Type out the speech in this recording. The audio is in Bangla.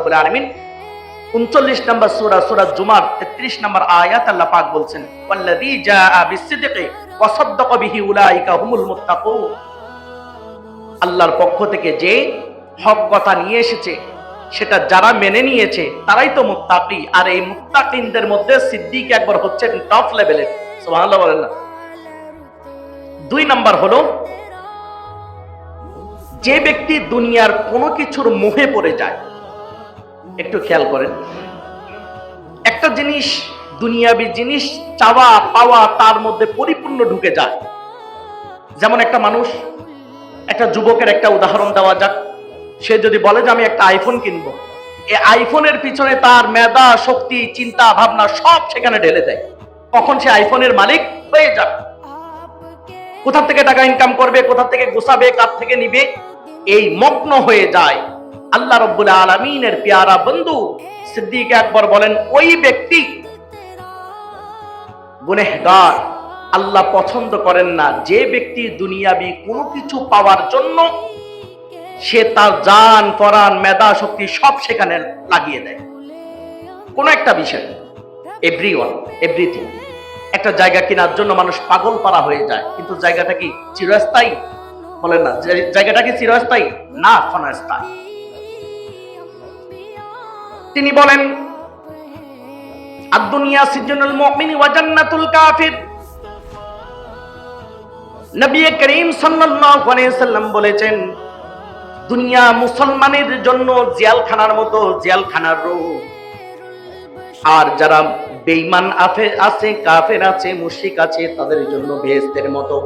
রাব্বুল আলামিন 39 নম্বর সূরা সূরা জুমার 33 নম্বর আয়াত আল্লাহ পাক বলছেন, ওয়াল্লাযী জাআ বিসসিদকি ওয়া সাদ্দাকা বিহি উলাইকা হুমুল মুত্তাকুন। আল্লাহর পক্ষ থেকে যে হক কথা নিয়ে এসেছে সেটা যারা মেনে নিয়েছে তারাই তো মুত্তাকি। আর এই মুত্তাকিনদের মধ্যে সিদ্দিক একবার হচ্ছেন টপ লেভেলের। সুবহানাল্লাহ বলেন না। 2 নাম্বার হলো, যে ব্যক্তি দুনিয়ার কোনো কিছুর মোহে পড়ে যায়। একটু খেয়াল করেন, একটা জিনিস, দুনিয়াবি জিনিস চাওয়া পাওয়া তার মধ্যে পরিপূর্ণ ঢুকে যায়। যেমন একটা মানুষ, একটা যুবকের একটা উদাহরণ দেওয়া যাক, সে যদি বলে যে আমি একটা আইফোন কিনবো, এই আইফোনের পিছনে তার মেধা, শক্তি, চিন্তা ভাবনা সব সেখানে ঢেলে দেয়, কখন সে আইফোনের মালিক হয়ে যাবে। কোথা থেকে টাকা ইনকাম করবে, কোথা থেকে গোছাবে, কার থেকে নিবে, এই মগ্ন হয়ে যায়। আল্লাহ রাব্বুল আলামিনের পেয়ারা বন্ধু সিদ্দিক আকবর বলেন, ওই ব্যক্তি গুনাহগার, আল্লাহ পছন্দ করেন না যে ব্যক্তি দুনিয়াবি কোনো কিছু পাওয়ার জন্য সে তার জান, পরাণ, মেধা, শক্তি সব সেখানে লাগিয়ে দেয়। কোন একটা বিষয়, এভরিওয়ান, এভরিথিং। একটা জায়গা কেনার জন্য মানুষ পাগল পারা হয়ে যায়, কিন্তু জায়গাটা কি চিরস্থায়ী? বলেন না, জায়গাটা কি চিরস্থায়ী? না, ক্ষণস্থায়ী। তিনি বলেন, আদ-দুনিয়া সিজনুল মুমিনি ওয়া জান্নাতুল কাফির। নবী করিম সাল্লাল্লাহু আলাইহি সাল্লাম বলেছেন, দুনিয়া মুসলমানের জন্য জেলখানার মতো, জেলখানার রূপ। আর যারা বেঈমান আছে, কাফের আছে, মুশরিক আছে, তাদের জন্য বেহেশতের মতো।